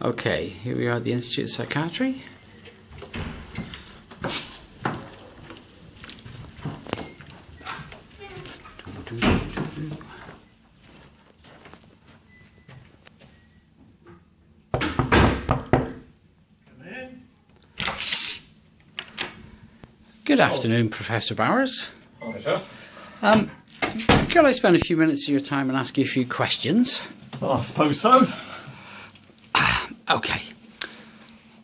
Okay, here we are at the Institute of Psychiatry. Good afternoon, Professor Bowers. Hi, Jeff. Could I spend a few minutes of your time and ask you a few questions? I suppose so. Okay.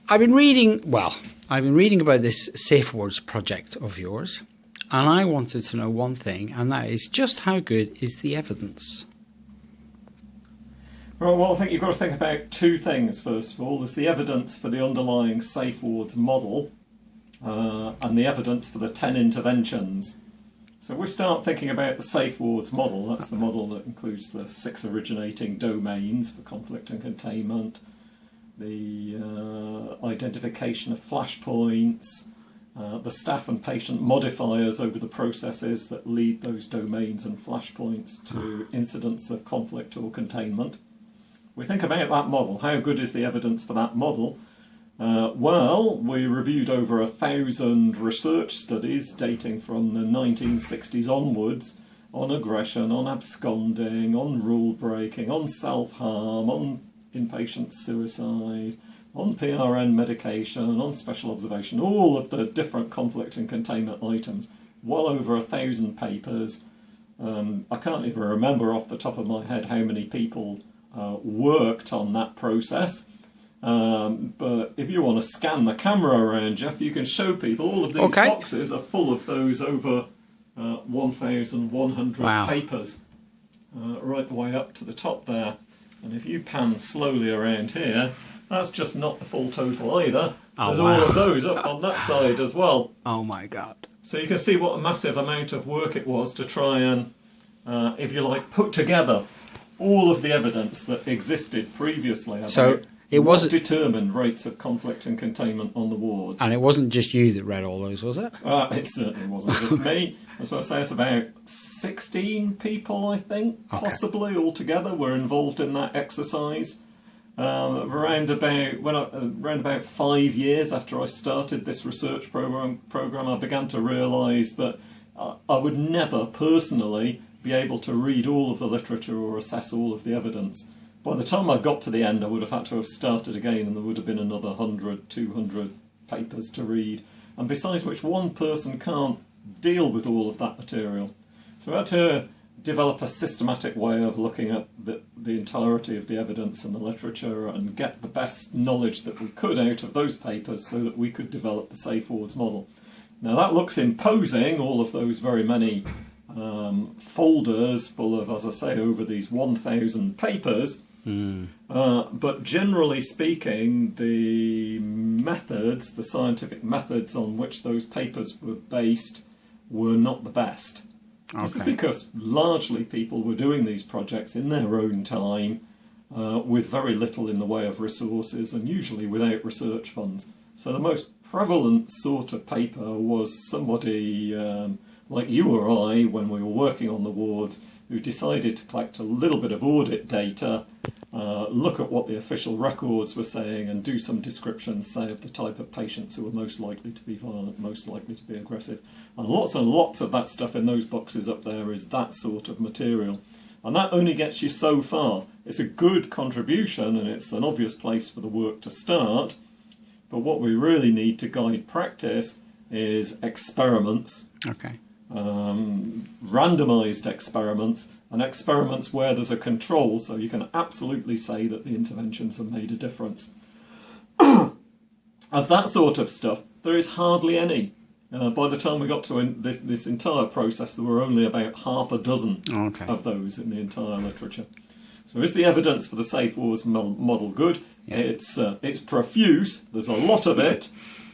I've been reading about this Safewards project of yours, and I wanted to know one thing, and that is just how good is the evidence? Right, well, I think you've got to think about two things, first of all. There's the evidence for the underlying Safewards model, and the evidence for the 10 interventions. So we start thinking about the Safewards model. That's the model that includes the 6 originating domains for conflict and containment, the identification of flashpoints, the staff and patient modifiers over the processes that lead those domains and flashpoints to incidents of conflict or containment. We think about that model. How good is the evidence for that model? Well, we reviewed over 1,000 research studies dating from the 1960s onwards on aggression, on absconding, on rule breaking, on self-harm, on inpatient suicide, on PRN medication, on special observation, all of the different conflict and containment items, well over 1,000 papers. I can't even remember off the top of my head how many people worked on that process. But if you want to scan the camera around, Jeff, you can show people all of these boxes are full of those over 1,100 papers, right the way up to the top there. And if you pan slowly around here, that's just not the full total either. There's all of those up on that side as well. Oh my God. So you can see what a massive amount of work it was to try and, if you like, put together all of the evidence that existed previously about what determined rates of conflict and containment on the wards. And it wasn't just you that read all those, was it? It certainly wasn't just me. I was going to say it's about 16 people, I think, possibly altogether were involved in that exercise. Around about 5 years after I started this research program, I began to realise that I would never personally be able to read all of the literature or assess all of the evidence. By the time I got to the end, I would have had to have started again, and there would have been another 100, 200 papers to read. And besides which, one person can't deal with all of that material. So I had to develop a systematic way of looking at the entirety of the evidence and the literature and get the best knowledge that we could out of those papers so that we could develop the Safewards model. Now that looks imposing, all of those very many folders full of, as I say, over these 1,000 papers. But generally speaking, the methods, the scientific methods on which those papers were based were not the best. This is because largely people were doing these projects in their own time with very little in the way of resources and usually without research funds. So the most prevalent sort of paper was somebody like you or I, when we were working on the wards, who decided to collect a little bit of audit data, look at what the official records were saying and do some descriptions, say, of the type of patients who were most likely to be violent, most likely to be aggressive. And lots of that stuff in those boxes up there is that sort of material. And that only gets you so far. It's a good contribution and it's an obvious place for the work to start. But what we really need to guide practice is experiments. Randomised experiments, and experiments where there's a control, so you can absolutely say that the interventions have made a difference. Of that sort of stuff, there is hardly any. By the time we got to this entire process, there were only about half a dozen of those in the entire literature. So is the evidence for the Safewards model good? It's profuse, there's a lot of it,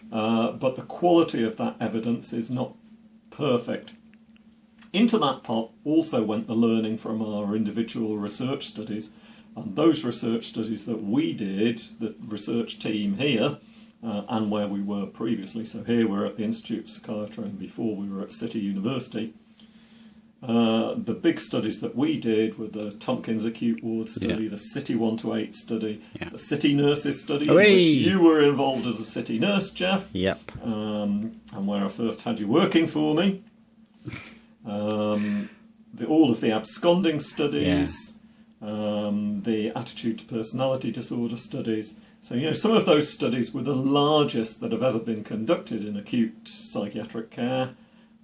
but the quality of that evidence is not perfect. Into that pot also went the learning from our individual research studies, and those research studies that we did, the research team here, and where we were previously, so here we're at the Institute of Psychiatry and before we were at City University, The big studies that we did were the Tompkins Acute Ward study, the City 1 to 8 study, the City Nurses study, in which you were involved as a city nurse, Jeff. Yep. And where I first had you working for me. All of the absconding studies, the attitude to personality disorder studies. So, some of those studies were the largest that have ever been conducted in acute psychiatric care,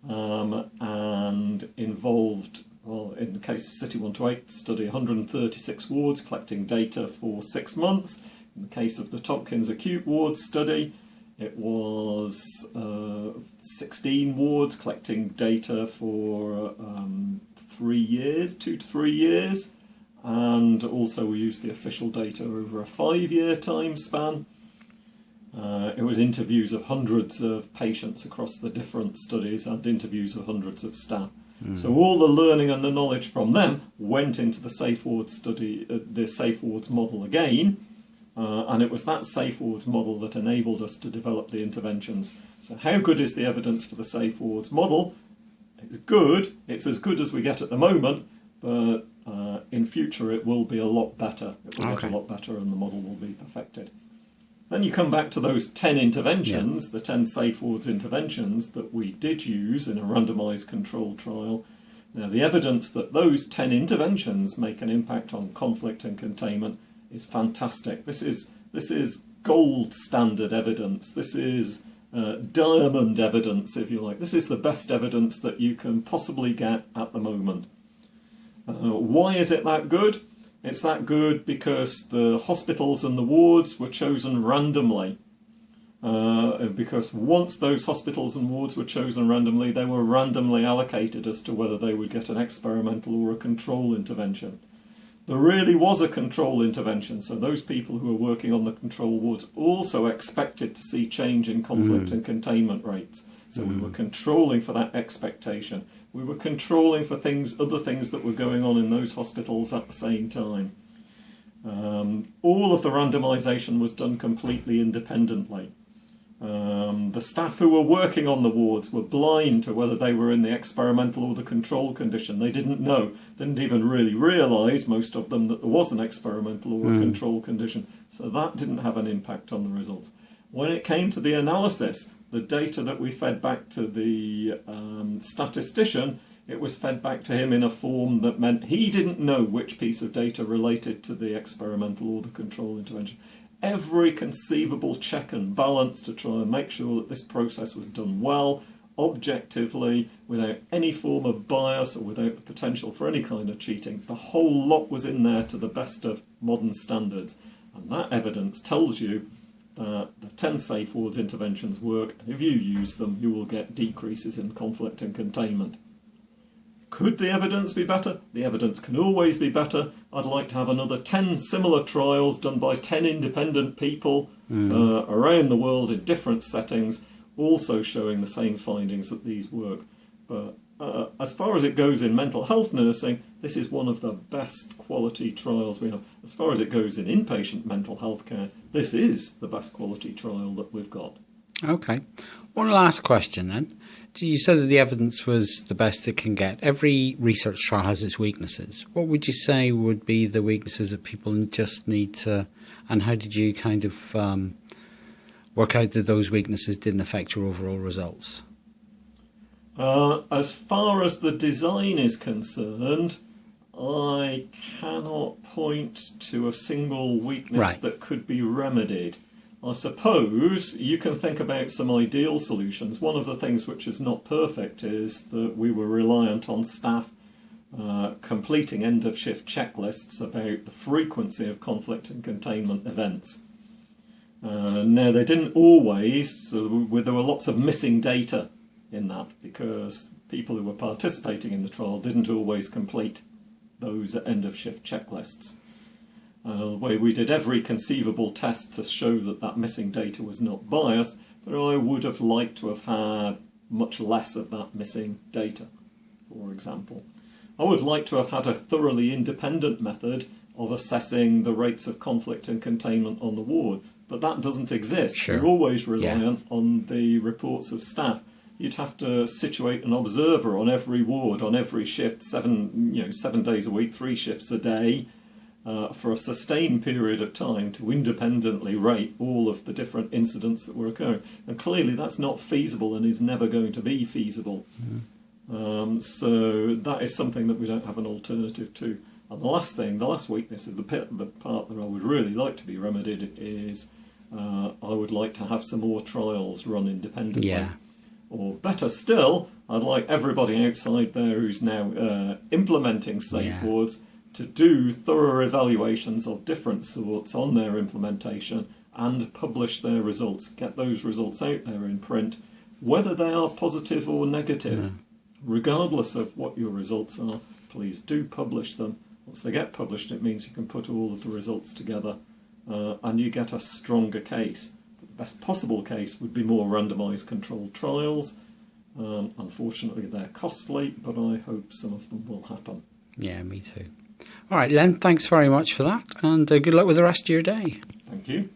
and involved, well, in the case of City 1 to 8 study, 136 wards collecting data for 6 months. In the case of the Tompkins Acute Ward study, it was 16 wards collecting data for 3 years, 2 to 3 years. And also we used the official data over a 5-year time span. It was interviews of hundreds of patients across the different studies and interviews of hundreds of staff. So all the learning and the knowledge from them went into the Safewards study, the Safewards model again, and it was that Safewards model that enabled us to develop the interventions. So how good is the evidence for the Safewards model? It's good. It's as good as we get at the moment, but in future it will be a lot better. It will get a lot better and the model will be perfected. Then you come back to those 10 interventions, the 10 Safewards interventions that we did use in a randomised controlled trial. Now the evidence that those 10 interventions make an impact on conflict and containment is fantastic. This is gold standard evidence. This is diamond evidence, if you like. This is the best evidence that you can possibly get at the moment. Why is it that good? It's that good because the hospitals and the wards were chosen randomly. Because once those hospitals and wards were chosen randomly, they were randomly allocated as to whether they would get an experimental or a control intervention. There really was a control intervention, so those people who were working on the control wards also expected to see change in conflict and containment rates. So we were controlling for that expectation. We were controlling for other things that were going on in those hospitals at the same time. All of the randomisation was done completely independently. The staff who were working on the wards were blind to whether they were in the experimental or the control condition. They didn't know, didn't even really realise, most of them, that there was an experimental or a control condition. So that didn't have an impact on the results. When it came to the analysis, the data that we fed back to the statistician, it was fed back to him in a form that meant he didn't know which piece of data related to the experimental or the control intervention. Every conceivable check and balance to try and make sure that this process was done well, objectively, without any form of bias or without the potential for any kind of cheating. The whole lot was in there to the best of modern standards. And that evidence tells you that the 10 Safewards interventions work, and if you use them, you will get decreases in conflict and containment. Could the evidence be better? The evidence can always be better. I'd like to have another 10 similar trials done by 10 independent people around the world in different settings, also showing the same findings that these work. But as far as it goes in mental health nursing, this is one of the best quality trials we have. As far as it goes in inpatient mental health care, this is the best quality trial that we've got. Okay. One last question then. You said that the evidence was the best it can get. Every research trial has its weaknesses. What would you say would be the weaknesses that people just need to, and how did you kind of work out that those weaknesses didn't affect your overall results? As far as the design is concerned, I cannot point to a single weakness that could be remedied. I suppose you can think about some ideal solutions. One of the things which is not perfect is that we were reliant on staff completing end-of-shift checklists about the frequency of conflict and containment events. Now, they didn't always, there were lots of missing data in that because people who were participating in the trial didn't always complete those end-of-shift checklists. We did every conceivable test to show that that missing data was not biased, but I would have liked to have had much less of that missing data, for example. I would like to have had a thoroughly independent method of assessing the rates of conflict and containment on the ward, but that doesn't exist. Sure. You're always reliant on the reports of staff. you'd have to situate an observer on every ward, on every shift, 7 days a week, 3 shifts a day, for a sustained period of time to independently rate all of the different incidents that were occurring. And clearly that's not feasible and is never going to be feasible. So that is something that we don't have an alternative to. And the last weakness of the part that I would really like to be remedied is I would like to have some more trials run independently. Yeah. Or better still, I'd like everybody outside there who's now implementing Safewards to do thorough evaluations of different sorts on their implementation and publish their results. Get those results out there in print, whether they are positive or negative. Regardless of what your results are, please do publish them. Once they get published, it means you can put all of the results together and you get a stronger case. But the best possible case would be more randomised controlled trials. Unfortunately, they're costly, but I hope some of them will happen. Yeah, me too. All right, Len, thanks very much for that, and good luck with the rest of your day. Thank you.